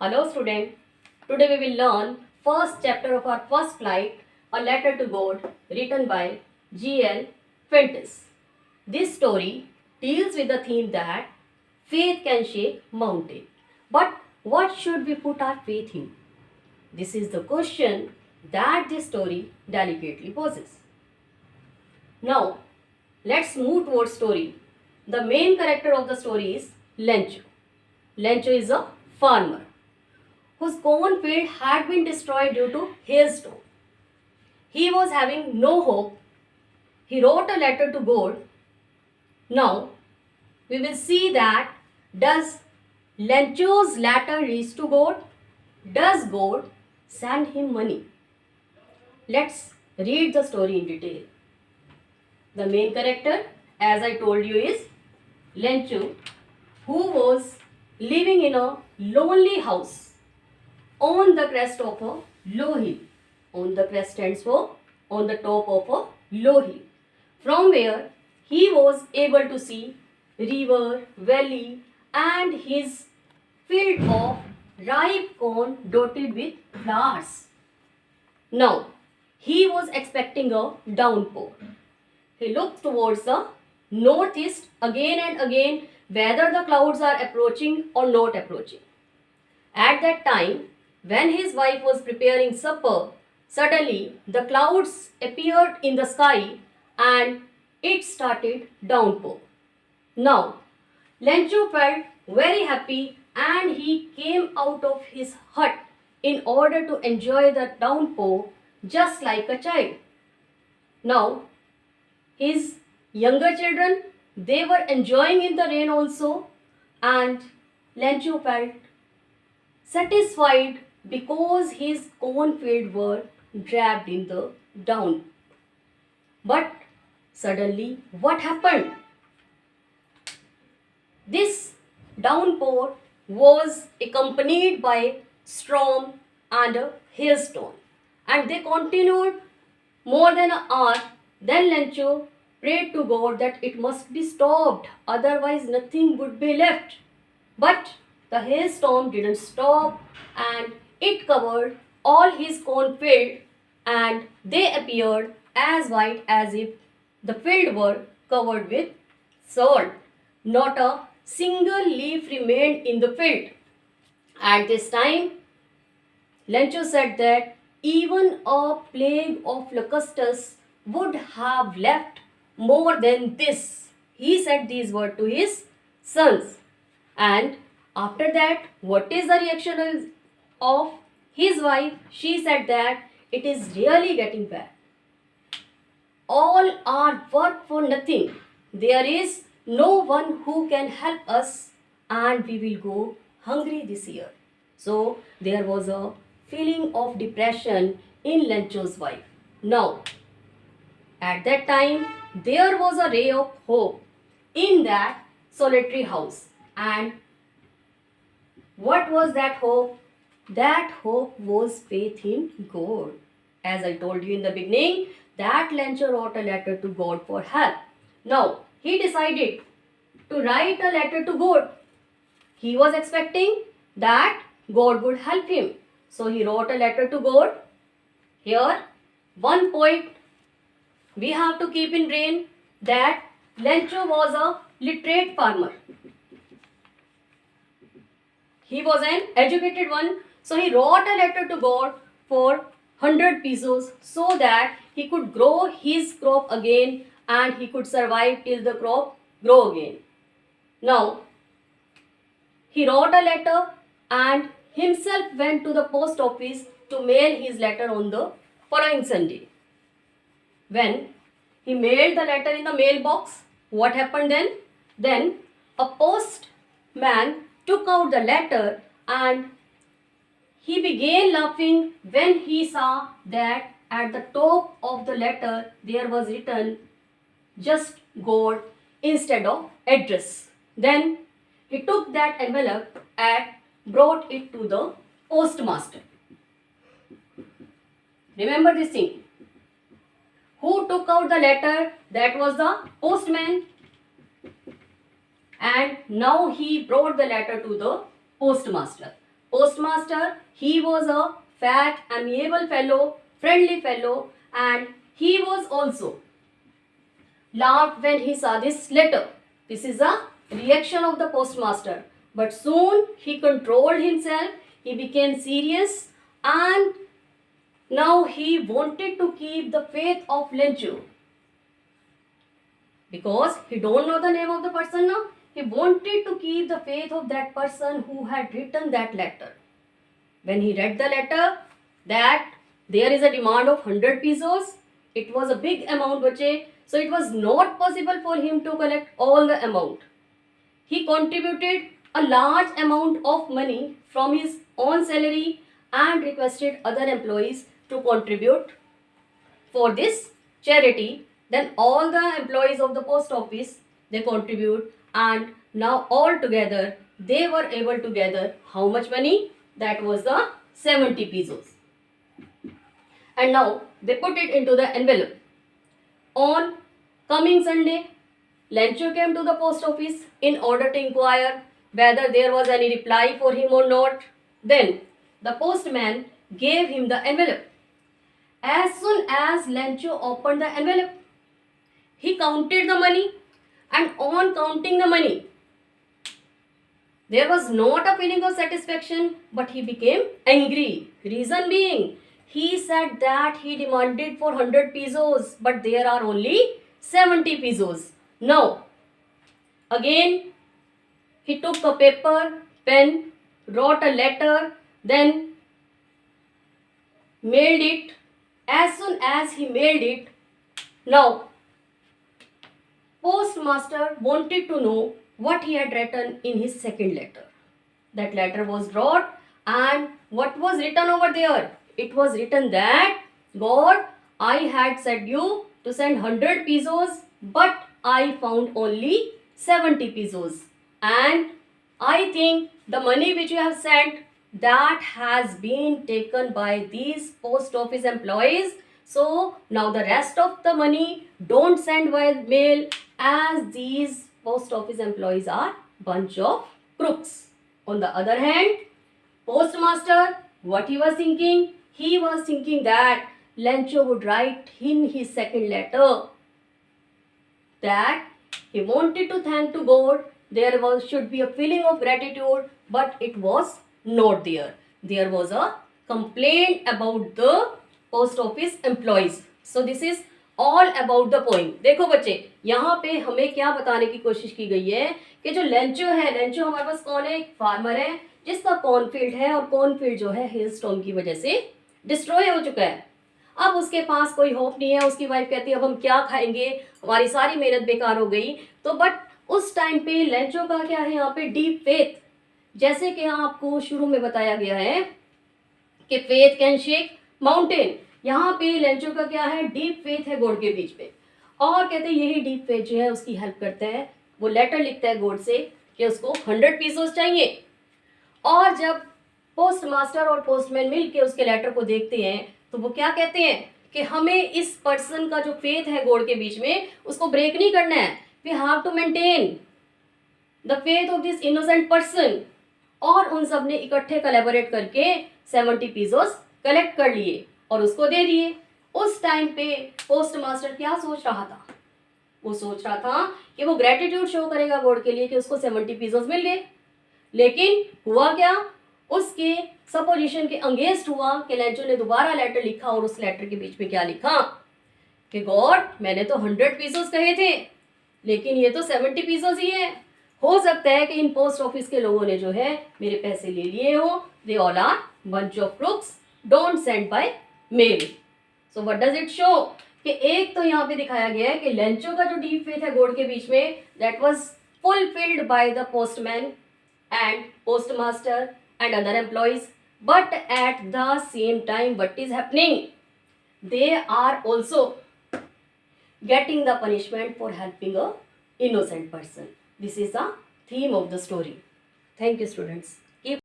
Hello student, today we will learn first chapter of our first flight, A Letter to God, written by G.L. Prentice. This story deals with the theme that faith can shake mountain. But what should we put our faith in? This is the question that this story delicately poses. Now, let's move towards story. The main character of the story is Lencho. Lencho is a farmer whose cornfield had been destroyed due to hailstorm. He was having no hope. He wrote a letter to God. Now, we will see that does Lencho's letter reach to God? Does God send him money? Let's read the story in detail. The main character, as I told you, is Lencho, who was living in a lonely house on the crest of a low hill. On the crest stands for on the top of a low hill, from where he was able to see river, valley, and his field of ripe corn dotted with flowers. Now, he was expecting a downpour. He looked towards the northeast again and again whether the clouds are approaching or not approaching. At that time, when his wife was preparing supper, suddenly the clouds appeared in the sky and it started downpour. Now, Lencho felt very happy and he came out of his hut in order to enjoy the downpour just like a child. Now, his younger children, they were enjoying in the rain also, and Lencho felt satisfied because his cornfield were draped in the down. But suddenly, what happened? This downpour was accompanied by storm and a hailstorm, and they continued more than an hour. Then Lencho prayed to God that it must be stopped, otherwise nothing would be left. But the hailstorm didn't stop and it covered all his cornfield and they appeared as white as if the field were covered with salt. Not a single leaf remained in the field. At this time, Lencho said that even a plague of locusts would have left more than this. He said these words to his sons. And after that, what is the reaction of his wife? She said that it is really getting bad. All our work for nothing. There is no one who can help us and we will go hungry this year. So there was a feeling of depression in Lencho's wife. Now, at that time, there was a ray of hope in that solitary house. And what was that hope? That hope was faith in God. As I told you in the beginning, that Lencho wrote a letter to God for help. Now, he decided to write a letter to God. He was expecting that God would help him. So, he wrote a letter to God. Here, one point we have to keep in brain that Lencho was a literate farmer. He was an educated one, so he wrote a letter to God for 100 pesos so that he could grow his crop again and he could survive till the crop grow again. Now, he wrote a letter and himself went to the post office to mail his letter on the following Sunday. When he mailed the letter in the mailbox, what happened then? Then a postman took out the letter and he began laughing when he saw that at the top of the letter there was written just God instead of address. Then he took that envelope and brought it to the postmaster. Remember this thing. Who took out the letter? That was the postman. And now he brought the letter to the postmaster. Postmaster, he was a fat, amiable fellow, friendly fellow, and he was also laughed when he saw this letter. This is a reaction of the postmaster. But soon he controlled himself, he became serious, and now he wanted to keep the faith of Lencho. Because he don't know the name of the person now, he wanted to keep the faith of that person who had written that letter. When he read the letter that there is a demand of 100 pesos, it was a big amount, bache, so it was not possible for him to collect all the amount. He contributed a large amount of money from his own salary and requested other employees to contribute for this charity. Then all the employees of the post office, they contribute, and now all together they were able to gather how much money? That was the 70 pesos. And now they put it into the envelope. On coming Sunday, Lencho came to the post office in order to inquire whether there was any reply for him or not. Then the postman gave him the envelope. As soon as Lencho opened the envelope, he counted the money, and on counting the money, there was not a feeling of satisfaction, but he became angry. Reason being, he said that he demanded for 100 pesos, but there are only 70 pesos. Now, again, he took a paper, pen, wrote a letter, then mailed it. As soon as he mailed it, now, postmaster wanted to know what he had written in his second letter. That letter was wrote, and what was written over there? It was written that, God, I had said you to send 100 pesos, but I found only 70 pesos. And I think the money which you have sent, that has been taken by these post office employees. So now the rest of the money don't send by mail, as these post office employees are bunch of crooks. On the other hand, postmaster, what he was thinking? He was thinking that Lencho would write in his second letter that he wanted to thank to God. There should be a feeling of gratitude, but it was not there. There was a complaint about the post office employees. So this is all about the point. देखो बच्चे, यहाँ पे हमें क्या बताने की कोशिश की गई है कि जो लेंचो है, लेंचो हमारे पास कौन है? एक फार्मर है जिसका कॉर्नफील्ड है, और कॉर्नफील्ड जो है हेल स्टॉर्म की वजह से डिस्ट्रॉय हो चुका है. अब उसके पास कोई होप नहीं है. उसकी वाइफ कहती है अब हम क्या खाएंगे, हमारी सारी मेहनत बेकार हो गई. तो बट उस टाइम पे लेंचो का क्या है यहाँ पे? Deep faith. जैसे कि आपको शुरू में बताया गया है कि फेथ कैन शेक माउंटेन. यहाँ पे लेंचो का क्या है? डीप फेथ है गॉड के बीच में. और कहते हैं यही डीप फेथ जो है उसकी हेल्प करता है. वो लेटर लिखता है गॉड से कि उसको 100 पीसेस चाहिए. और जब पोस्ट मास्टर और पोस्टमैन मिल के उसके लेटर को देखते हैं तो वो क्या कहते हैं कि हमें इस पर्सन का जो फेथ है गॉड के बीच में उसको ब्रेक नहीं करना है. We have to maintain the faith of this innocent person. और उन सब ने इकट्ठे कोलैबोरेट करके 70 पीसेस कलेक्ट कर लिए और उसको दे दिए. उस टाइम पे पोस्ट मास्टर क्या सोच रहा था? वो सोच रहा था कि वो ग्रेटिट्यूड शो करेगा गॉड के लिए कि उसको 70 पीसेस मिल गए. लेकिन हुआ क्या? उसके सपोजिशन के अंगेंस्ट हुआ कि लेंचो ने दोबारा लेटर लिखा और उस लेटर के बीच में क्या लिखा कि गॉड, मैंने तो 100 पीसेस कहे थे लेकिन ये तो 70 पीसेस ही है. हो सकता है कि इन पोस्ट ऑफिस के लोगों ने जो है मेरे पैसे ले लिए हो. They all are bunch of crooks, don't send by mail. So what does it show? कि एक तो यहाँ पे दिखाया गया है कि लेंचो का जो डीप फेथ है गॉड के बीच में, that was fulfilled by the postman and postmaster and other employees. But at the same time what is happening? They are also getting the punishment for helping a innocent person. This is the theme of the story. Thank you, students.